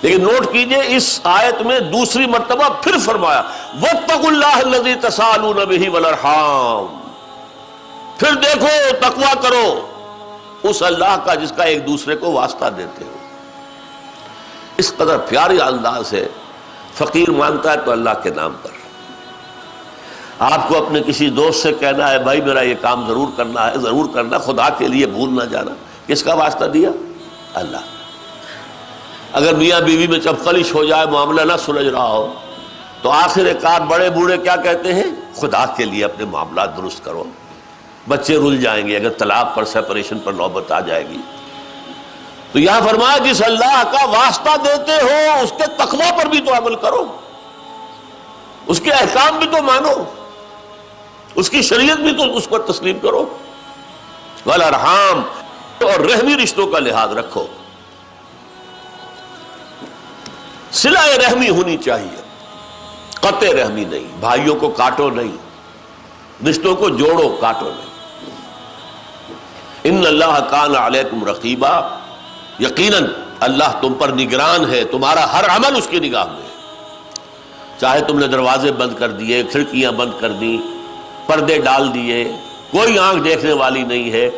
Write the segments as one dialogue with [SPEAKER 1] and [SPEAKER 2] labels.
[SPEAKER 1] لیکن نوٹ کیجئے اس آیت میں دوسری مرتبہ پھر فرمایا واتقوا اللہ الذی تساءلون بہ والارحام، پھر دیکھو تقویٰ کرو اس اللہ کا جس کا ایک دوسرے کو واسطہ دیتے ہو۔ اس قدر پیاری انداز ہے، فقیر مانگتا ہے تو اللہ کے نام پر۔ آپ کو اپنے کسی دوست سے کہنا ہے بھائی میرا یہ کام ضرور کرنا ہے، ضرور کرنا، خدا کے لیے بھول نہ جانا، کس کا واسطہ دیا؟ اللہ۔ اگر میاں بیوی میں چپقلش ہو جائے، معاملہ نہ سلجھ رہا ہو، تو آخر کار بڑے بوڑھے کیا کہتے ہیں؟ خدا کے لیے اپنے معاملات درست کرو۔ بچے رل جائیں گے اگر طلاق پر، سیپریشن پر نوبت آ جائے گی۔ تو یہاں فرمایا جس اللہ کا واسطہ دیتے ہو اس کے تقویٰ پر بھی تو عمل کرو، اس کے احکام بھی تو مانو، اس کی شریعت بھی تو اس پر تسلیم کرو۔ والارحام، اور رحمی رشتوں کا لحاظ رکھو، صلہ رحمی ہونی چاہیے، قطع رحمی نہیں، بھائیوں کو کاٹو نہیں، رشتوں کو جوڑو کاٹو نہیں۔ ان اللہ کان علیکم رقیبا، یقیناً اللہ تم پر نگران ہے، تمہارا ہر عمل اس کی نگاہ میں ہے۔ چاہے تم نے دروازے بند کر دیے، کھڑکیاں بند کر دی، پردے ڈال دیے، کوئی آنکھ دیکھنے والی نہیں ہے،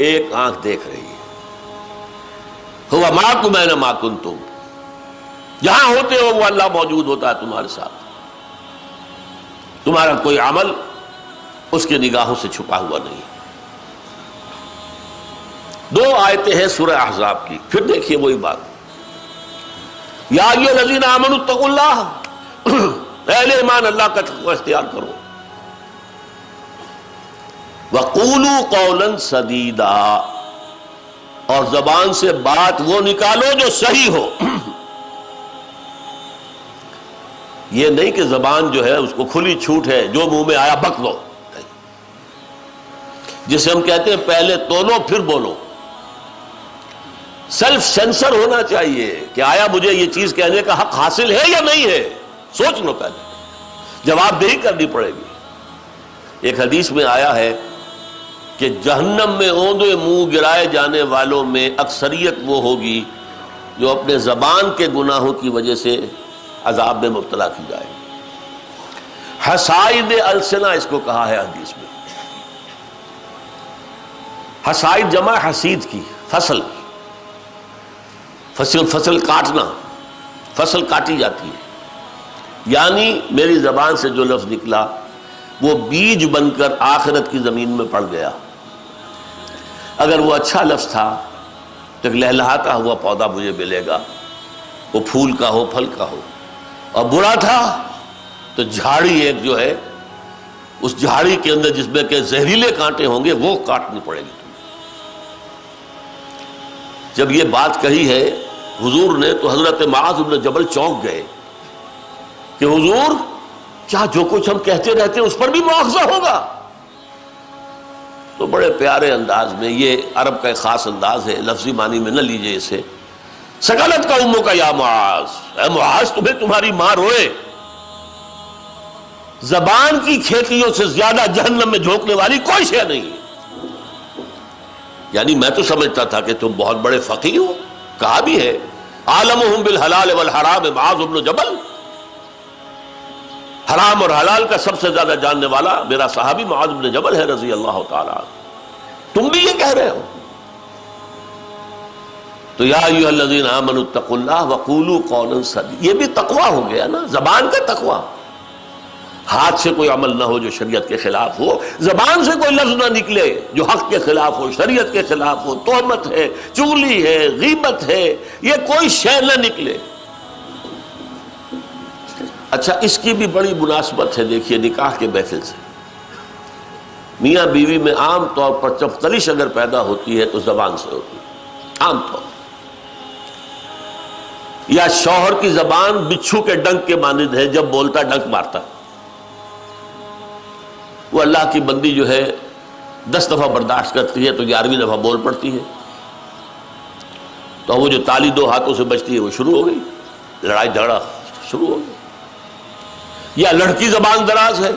[SPEAKER 1] ایک آنکھ دیکھ رہی ہے۔ ہوا معکم اینما کنتم، جہاں ہوتے ہو وہ اللہ موجود ہوتا ہے تمہارے ساتھ، تمہارا کوئی عمل اس کی نگاہوں سے چھپا ہوا نہیں۔ دو آیتیں ہیں سورہ احزاب کی، پھر دیکھیے وہی بات، یا ایھا الذین آمنوا اتقوا اللہ، اہل ایمان اللہ کا تقوی اختیار کرو، وقولوا قولا سدیدا، اور زبان سے بات وہ نکالو جو صحیح ہو۔ یہ نہیں کہ زبان جو ہے اس کو کھلی چھوٹ ہے، جو منہ میں آیا بک دو، جسے ہم کہتے ہیں پہلے تولو پھر بولو۔ سیلف سینسر ہونا چاہیے کہ آیا مجھے یہ چیز کہنے کا حق حاصل ہے یا نہیں ہے، سوچ لو، پہلے جواب دہی کرنی پڑے گی۔ ایک حدیث میں آیا ہے کہ جہنم میں اوندے منہ گرائے جانے والوں میں اکثریت وہ ہوگی جو اپنے زبان کے گناہوں کی وجہ سے عذاب میں مبتلا کی جائے۔ حسائد السنہ اس کو کہا ہے حدیث میں۔ حسائد جمع حسید کی، فصل کاٹنا، فصل کاٹی جاتی ہے، یعنی میری زبان سے جو لفظ نکلا وہ بیج بن کر آخرت کی زمین میں پڑ گیا۔ اگر وہ اچھا لفظ تھا تو ایک لہلہاتا ہوا پودا مجھے ملے گا، وہ پھول کا ہو، پھل کا ہو، اور برا تھا تو جھاڑی ایک جو ہے، اس جھاڑی کے اندر جس میں کہ زہریلے کانٹے ہوں گے وہ کاٹنی پڑے گی۔ جب یہ بات کہی ہے حضور نے تو حضرت معاذ بن جبل چونک گئے کہ حضور کیا جو کچھ ہم کہتے رہتے ہیں اس پر بھی مواخذہ ہوگا؟ تو بڑے پیارے انداز میں، یہ عرب کا ایک خاص انداز ہے، لفظی معنی میں نہ لیجئے اسے، سکلت کا امو کا یا معاذ، اے معاذ تمہیں تمہاری ماں روئے۔ زبان کی کھیتیوں سے زیادہ جہنم میں جھونکنے والی کوئی شے نہیں ہے۔ یعنی میں تو سمجھتا تھا کہ تم بہت بڑے فقیہ ہو، کہا بھی ہے عالمہم بالحلال والحرام معاذ بن جبل، حرام اور حلال کا سب سے زیادہ جاننے والا میرا صحابی معاذ بن جبل ہے رضی اللہ تعالیٰ عنہ۔ تم بھی یہ کہہ رہے ہو؟ تو یا ایھا الذین آمنوا اتقوا اللہ وقولوا قولا سدیدا، یہ بھی تقویٰ ہو گیا نا، زبان کا تقویٰ۔ ہاتھ سے کوئی عمل نہ ہو جو شریعت کے خلاف ہو، زبان سے کوئی لفظ نہ نکلے جو حق کے خلاف ہو، شریعت کے خلاف ہو، تہمت ہے، چغلی ہے، غیبت ہے، یہ کوئی شے نہ نکلے۔ اچھا، اس کی بھی بڑی مناسبت ہے، دیکھیے نکاح کے محفل سے۔ میاں بیوی میں عام طور پر چپقلش اگر پیدا ہوتی ہے تو زبان سے ہوتی ہے، عام طور، یا شوہر کی زبان بچھو کے ڈنک کے مانند ہے، جب بولتا ڈنک مارتا۔ وہ اللہ کی بندی جو ہے 10 دفعہ برداشت کرتی ہے تو 11ویں دفعہ بول پڑتی ہے، تو وہ جو تالی 2 ہاتھوں سے بجتی ہے وہ شروع ہو گئی، لڑائی جھگڑا شروع ہو گئی۔ یا لڑکی زبان دراز ہے،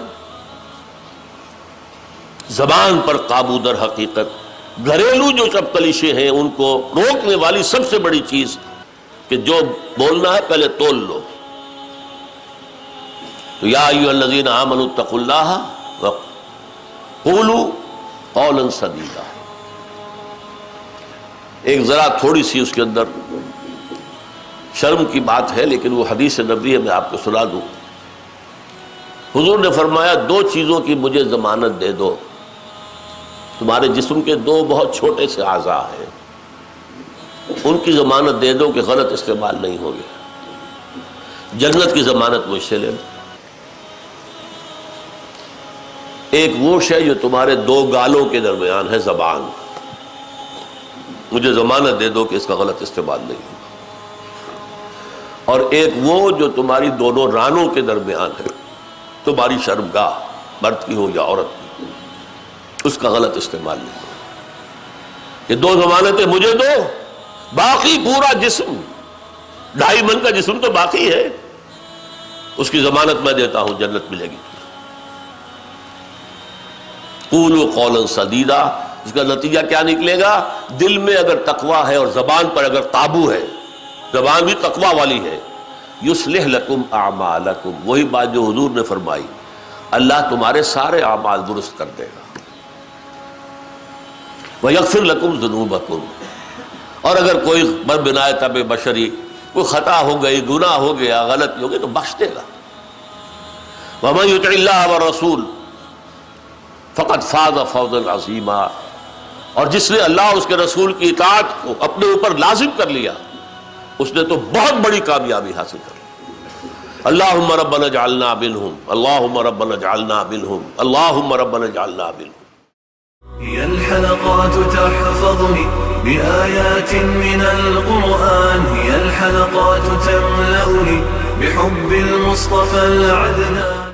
[SPEAKER 1] زبان پر قابو در حقیقت گھریلو جو چپقلشیں ہیں ان کو روکنے والی سب سے بڑی چیز کہ جو بولنا ہے پہلے تول لو. تو یا ایھا الذین آمنوا اتقوا اللہ وقولوا قولا سدیدا. ایک ذرا تھوڑی سی اس کے اندر شرم کی بات ہے، لیکن وہ حدیث نبوی ہے، میں آپ کو سنا دوں. حضور نے فرمایا 2 چیزوں کی مجھے ضمانت دے دو. تمہارے جسم کے 2 بہت چھوٹے سے اعضاء ہیں، ان کی ضمانت دے دو کہ غلط استعمال نہیں ہوگی. جنت کی ضمانت مجھ سے لے لو. ایک وہ شے جو تمہارے 2 گالوں کے درمیان ہے، زبان، مجھے ضمانت دے دو کہ اس کا غلط استعمال نہیں ہوگا. اور ایک وہ جو تمہاری دونوں رانوں کے درمیان ہے، تمہاری شرمگاہ، مرد کی ہو یا عورت کی، اس کا غلط استعمال نہیں ہوگا. یہ 2 ضمانتیں مجھے دو، باقی پورا جسم، 2.5 من کا جسم تو باقی ہے، اس کی ضمانت میں دیتا ہوں، جنت ملے گی. قولوا قولا سدیدا. اس کا نتیجہ کیا نکلے گا؟ دل میں اگر تقویٰ ہے اور زبان پر اگر قابو ہے، زبان بھی تقویٰ والی ہے، یصلح لکم اعمالکم، وہی بات جو حضور نے فرمائی، اللہ تمہارے سارے اعمال درست کر دے گا. ویغفر لکم ذنوبکم، اور اگر کوئی بنائے طبع بشری کوئی خطا ہو گئی، گناہ ہو گیا، غلطی ہو گئی تو بخش دے گا. ومن یطع اللہ والرسول فقد فاز فوزا عظیما. اور جس نے اللہ اور اس کے رسول کی اطاعت کو اپنے اوپر لازم کر لیا، اس نے تو بہت بڑی کامیابی حاصل کر لی. اللہم ربنا اجعلنا منہم، اللہم ربنا اجعلنا منہم، اللہم ربنا اجعلنا منہم.
[SPEAKER 2] هي الحلقات تحفظني بآيات من القرآن، هي الحلقات تملأني بحب المصطفى العدنان.